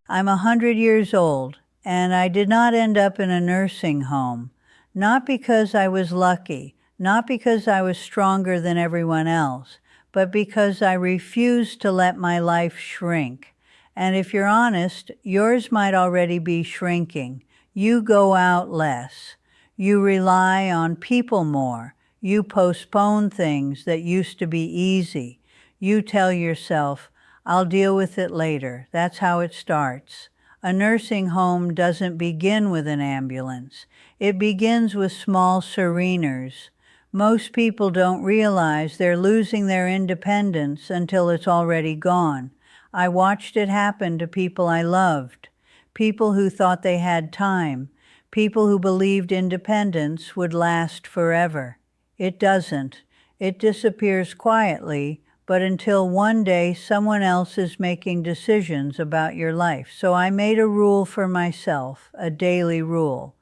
I'm 100 years old, and I did not end up in a nursing home. Not because I was lucky, not because I was stronger than everyone else, but because I refused to let my life shrink. And if you're honest, yours might already be shrinking. You go out less. You rely on people more. You postpone things that used to be easy. You tell yourself, I'll deal with it later. That's how it starts. A nursing home doesn't begin with an ambulance. It begins with small sereners. Most people don't realize they're losing their independence until it's already gone. I watched it happen to people I loved, people who thought they had time, people who believed independence would last forever. It doesn't. It disappears quietly, but until one day someone else is making decisions about your life. So I made a rule for myself, a daily rule.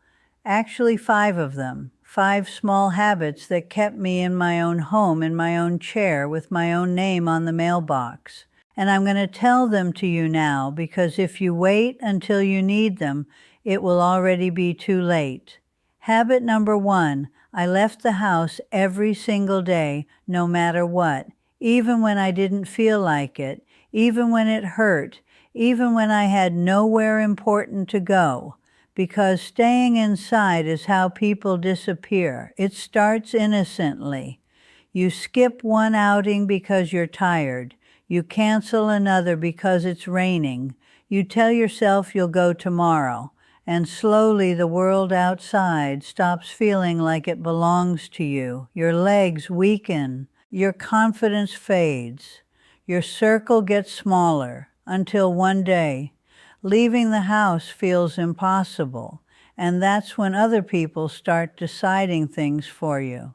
Actually, 5 of them. 5 small habits that kept me in my own home, in my own chair, with my own name on the mailbox. And I'm going to tell them to you now, because if you wait until you need them, it will already be too late. Habit number 1, I left the house every single day, no matter what, even when I didn't feel like it, even when it hurt, even when I had nowhere important to go. Because staying inside is how people disappear. It starts innocently. You skip one outing because you're tired. You cancel another because it's raining. You tell yourself you'll go tomorrow. And slowly the world outside stops feeling like it belongs to you. Your legs weaken. Your confidence fades. Your circle gets smaller until one day, leaving the house feels impossible, and that's when other people start deciding things for you.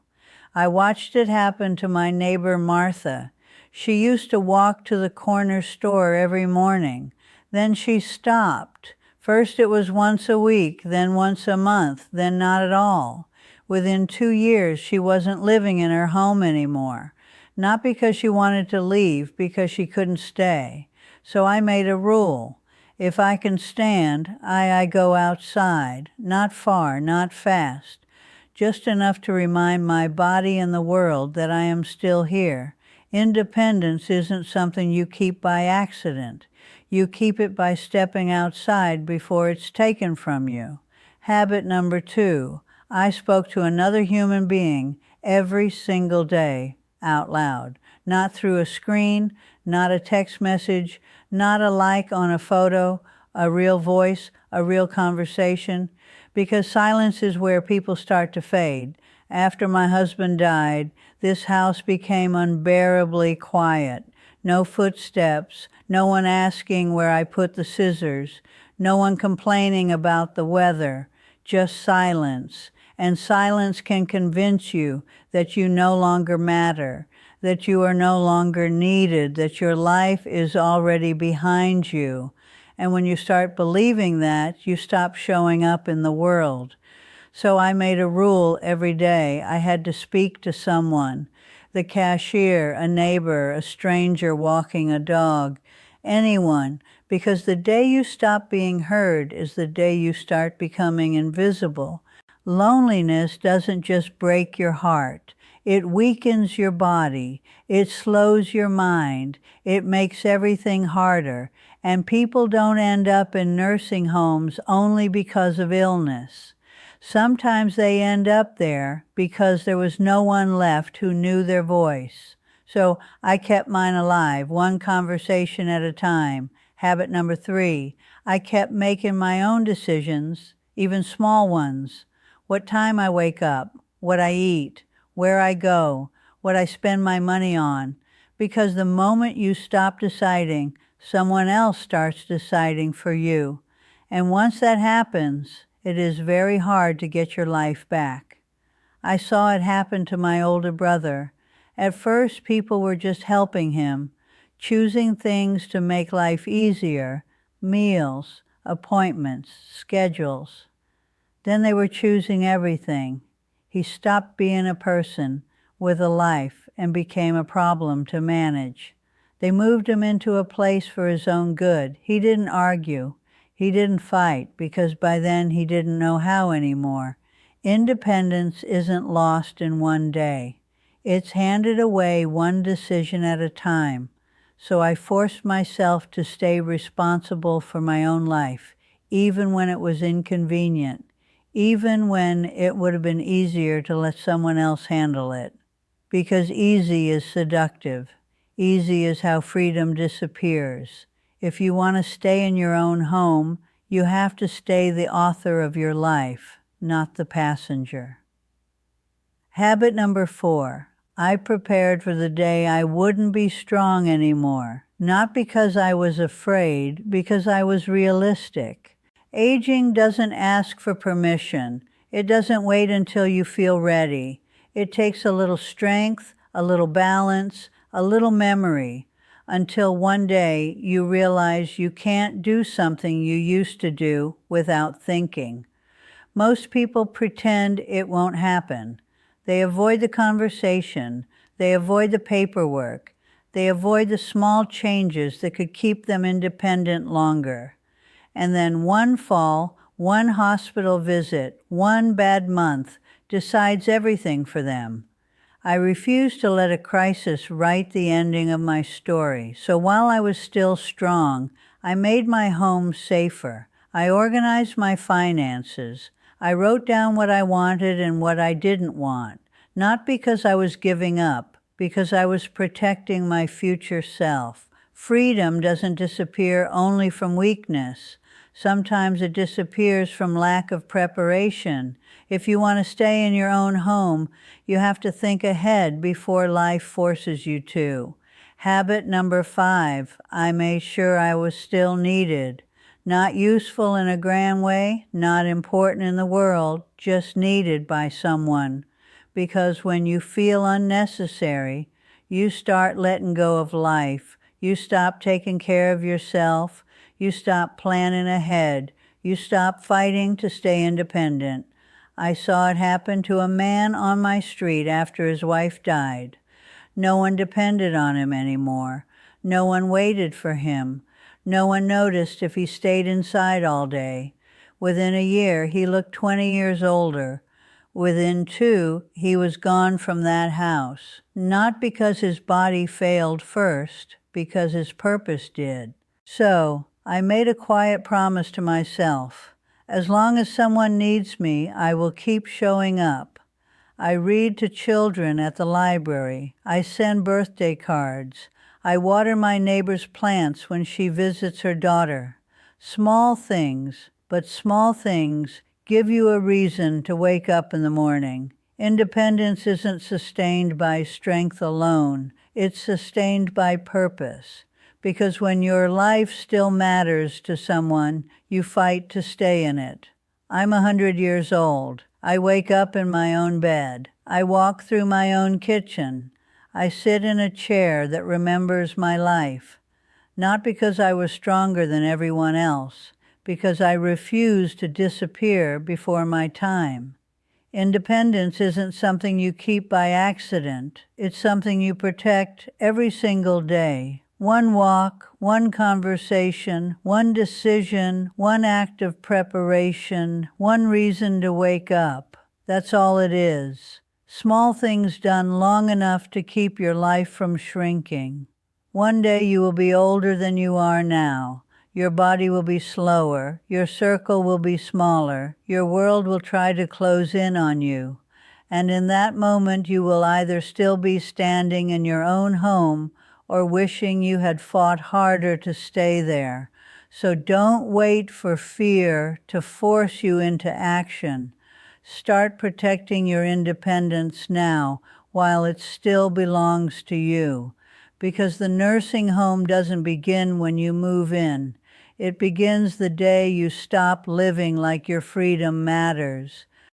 I watched it happen to my neighbor Martha. She used to walk to the corner store every morning. Then she stopped. First it was once a week, then once a month, then not at all. Within 2 years, she wasn't living in her home anymore. Not because she wanted to leave, because she couldn't stay. So I made a rule. If I can stand, I go outside, not far, not fast, just enough to remind my body and the world that I am still here. Independence isn't something you keep by accident. You keep it by stepping outside before it's taken from you. Habit number 2, I spoke to another human being every single day out loud, not through a screen, not a text message, not a like on a photo, a real voice, a real conversation, because silence is where people start to fade. After my husband died, this house became unbearably quiet. No footsteps, no one asking where I put the scissors, no one complaining about the weather, just silence. And silence can convince you that you no longer matter, that you are no longer needed, that your life is already behind you. And when you start believing that, you stop showing up in the world. So I made a rule every day. I had to speak to someone, the cashier, a neighbor, a stranger walking a dog, anyone, because the day you stop being heard is the day you start becoming invisible. Loneliness doesn't just break your heart. It weakens your body. It slows your mind. It makes everything harder. And people don't end up in nursing homes only because of illness. Sometimes they end up there because there was no one left who knew their voice. So I kept mine alive, one conversation at a time. Habit number 3, I kept making my own decisions, even small ones. What time I wake up, what I eat, where I go, what I spend my money on. Because the moment you stop deciding, someone else starts deciding for you. And once that happens, it is very hard to get your life back. I saw it happen to my older brother. At first, people were just helping him, choosing things to make life easier, meals, appointments, schedules. Then they were choosing everything. He stopped being a person with a life and became a problem to manage. They moved him into a place for his own good. He didn't argue. He didn't fight because by then he didn't know how anymore. Independence isn't lost in one day. It's handed away one decision at a time. So I forced myself to stay responsible for my own life, even when it was inconvenient, even when it would have been easier to let someone else handle it. Because easy is seductive. Easy is how freedom disappears. If you want to stay in your own home, you have to stay the author of your life, not the passenger. Habit number 4. I prepared for the day I wouldn't be strong anymore, not because I was afraid, because I was realistic. Aging doesn't ask for permission. It doesn't wait until you feel ready. It takes a little strength, a little balance, a little memory, until one day you realize you can't do something you used to do without thinking. Most people pretend it won't happen. They avoid the conversation. They avoid the paperwork. They avoid the small changes that could keep them independent longer. And then one fall, one hospital visit, one bad month decides everything for them. I refused to let a crisis write the ending of my story, so while I was still strong, I made my home safer. I organized my finances. I wrote down what I wanted and what I didn't want, not because I was giving up, because I was protecting my future self. Freedom doesn't disappear only from weakness. Sometimes it disappears from lack of preparation. If you want to stay in your own home, you have to think ahead before life forces you to. Habit number 5, I made sure I was still needed. Not useful in a grand way, not important in the world, just needed by someone. Because when you feel unnecessary, you start letting go of life. You stop taking care of yourself. You stop planning ahead. You stop fighting to stay independent. I saw it happen to a man on my street after his wife died. No one depended on him anymore. No one waited for him. No one noticed if he stayed inside all day. Within a year, he looked 20 years older. Within 2, he was gone from that house. Not because his body failed first, because his purpose did. So, I made a quiet promise to myself. As long as someone needs me, I will keep showing up. I read to children at the library. I send birthday cards. I water my neighbor's plants when she visits her daughter. Small things, but small things give you a reason to wake up in the morning. Independence isn't sustained by strength alone. It's sustained by purpose. Because when your life still matters to someone, you fight to stay in it. I'm 100 years old. I wake up in my own bed. I walk through my own kitchen. I sit in a chair that remembers my life. Not because I was stronger than everyone else, because I refused to disappear before my time. Independence isn't something you keep by accident. It's something you protect every single day. One walk, one conversation, one decision, one act of preparation, one reason to wake up. That's all it is. Small things done long enough to keep your life from shrinking. One day you will be older than you are now. Your body will be slower. Your circle will be smaller. Your world will try to close in on you. And in that moment you will either still be standing in your own home or wishing you had fought harder to stay there. So don't wait for fear to force you into action. Start protecting your independence now while it still belongs to you. Because the nursing home doesn't begin when you move in. It begins the day you stop living like your freedom matters.